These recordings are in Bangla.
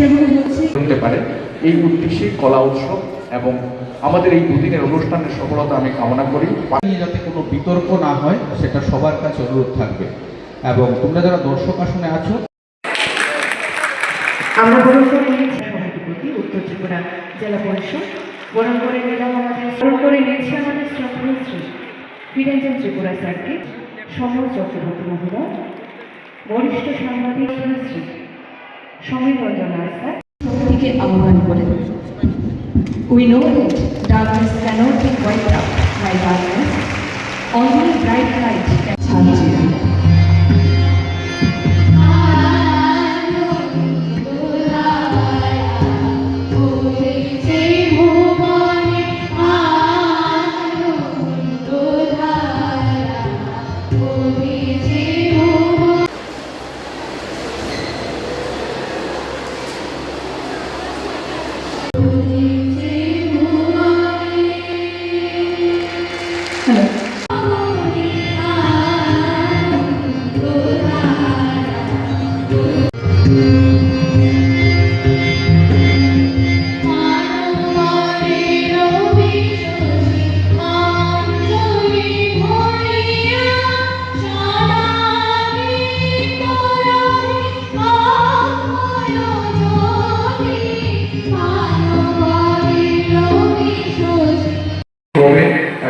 সেগুলো হচ্ছে হতে পারে এই উদ্দেশ্যে কলা উৎসব এবং আমাদের এই দুদিনের অনুষ্ঠানের সফলতা আমি কামনা করি। যাতে কোনো বিতর্ক না হয় সেটা সবার কাছে অনুরোধ থাকবে। এবং তোমরা যারা দর্শক আসনে আছো, আমরা বরণ করে নিয়েছি সভাধিপতি উত্তর ত্রিপুরা জেলা পরিষদ, বরণ করে নিলাম নিয়েছি আমাদের শ্রী বীরেন্দ্র ত্রিপুরা স্যারকে, সমর চক্রবর্তী মহোদয়, বরিষ্ঠ সাংবাদিক শ্রী সমীর রঞ্জন রায় স্যার থেকে আহ্বান করেন। We know that darkness cannot be wiped out by darkness. Only bright light can change it.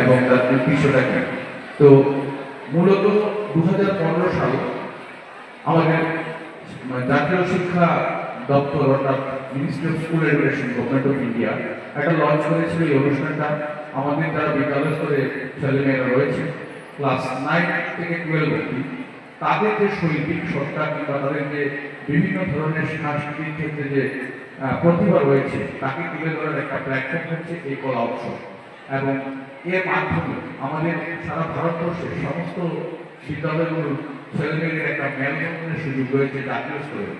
এবং তার উদ্দেশ্যটা কি? তো মূলত 2015 সালে আমাদের জাতীয় শিক্ষা দপ্তর অর্থাৎ ministry of school education government of India একটা লঞ্চ করেছিল। এই অনুষ্ঠানটা আমাদের যারা বিদ্যালয় স্তরে ছেলেমেয়েরা রয়েছে ক্লাস 9 থেকে 12 অবধি, তাদের যে শৈল্পিক সত্তা কিংবা তাদের যে বিভিন্ন ধরনের সাংস্কৃতিক ক্ষেত্রে যে প্রতিভা রয়েছে তাকে তুলে ধরার একটা প্ল্যাটফর্ম হচ্ছে এই কলা উৎসব। এবং এর মাধ্যমে আমাদের সারা ভারতবর্ষের সমস্ত বিদ্যালয়গুলোর ছেলেমেয়েদের একটা মেলবন্ধনের সুযোগ রয়েছে জাতীয় স্তরে।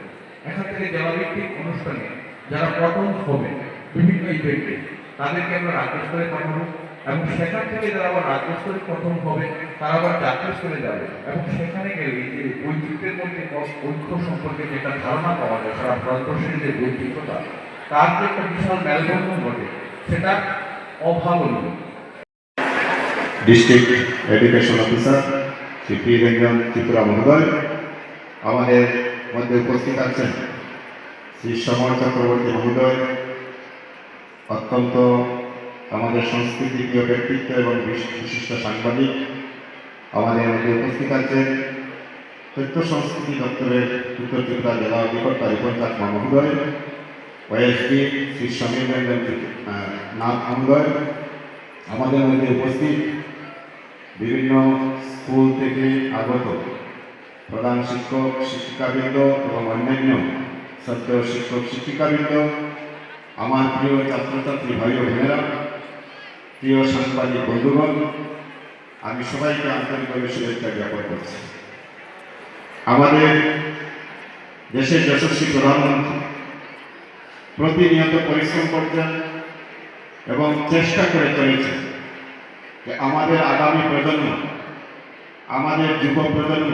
এখান থেকে জেলাভিত্তিক অনুষ্ঠানে যারা প্রথম হবে বিভিন্ন ইভেন্টে তাদেরকে আমরা রাজ্য স্তরে পাঠাবো, এবং সেখান থেকে যারা আবার রাজ্য স্তরে প্রথম হবে তারা আবার জাতীয় স্তরে যাবে। এবং সেখানে গেলে যে বৈচিত্র্যের মধ্যে ঐক্য সম্পর্কে যেটা ধারণা পাওয়া যায়, সারা ভারতবর্ষের যে বৈচিত্র্যতা তার যে একটা বিশাল মেলবন্ধন ঘটে সেটা অভাবনীয়। District education officer Shri Birendra Tripura মহোদয়, আমাদের মধ্যে উপস্থিত আছেন শ্রী সমর চক্রবর্তী মহোদয়, অত্যন্ত আমাদের সংস্কৃতি প্রিয় ব্যক্তিত্ব এবং বিশিষ্ট সাংবাদিক। আমাদের মধ্যে উপস্থিত আছেন তথ্য সংস্কৃতি দপ্তরের উত্তর ত্রিপুরা জেলা অধিকর্তা রিপন চাকমা মহোদয়, ওএসডি শ্রী সমীর রঞ্জন নাথ মহোদয়। আমাদের মধ্যে উপস্থিত বিভিন্ন স্কুল থেকে আগত প্রধান শিক্ষক শিক্ষিকাবৃন্দ এবং অন্যান্য ছাত্র শিক্ষক শিক্ষিকাবৃন্দ, আমার প্রিয় ছাত্রছাত্রী ভাই ও বোনেরা, প্রিয় সাংবাদিক বন্ধুগণ, আমি সবাইকে আন্তরিকভাবে শুভেচ্ছা জ্ঞাপন করছি। আমাদের দেশের যশস্বী প্রধানমন্ত্রী প্রতিনিয়ত পরিশ্রম করছেন এবং চেষ্টা করে চলেছেন যে আমাদের আগামী প্রজন্ম, আমাদের যুব প্রজন্ম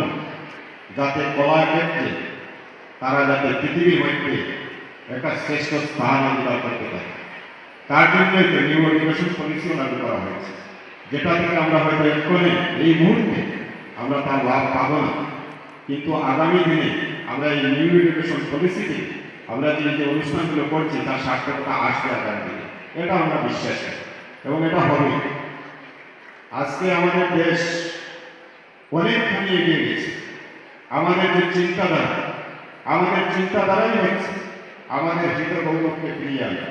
যাতে কলার ক্ষেত্রে তারা যাতে পৃথিবীর মধ্যে একটা শ্রেষ্ঠ স্থান অধিকার করতে পারে। তার জন্যই তো নিউ এডুকেশন পলিসিও লাগু করা হয়েছে, যেটা থেকে আমরা হয়তো এক্ষণে এই মুহূর্তে আমরা তার লাভ পাবো না, কিন্তু আগামী দিনে আমরা এই নিউ এডুকেশন পলিসিতে আমরা যে অনুষ্ঠানগুলো করছি তার সার্থকতা আসবে আগামী দিনে, এটা আমরা বিশ্বাস করি এবং এটা হবে। আজকে আমাদের দেশ অনেকখানি এগিয়ে গেছে। আমাদের যে চিন্তাধারাই হচ্ছে আমাদের হৃদ গৌরবকে ফিরিয়ে আনা।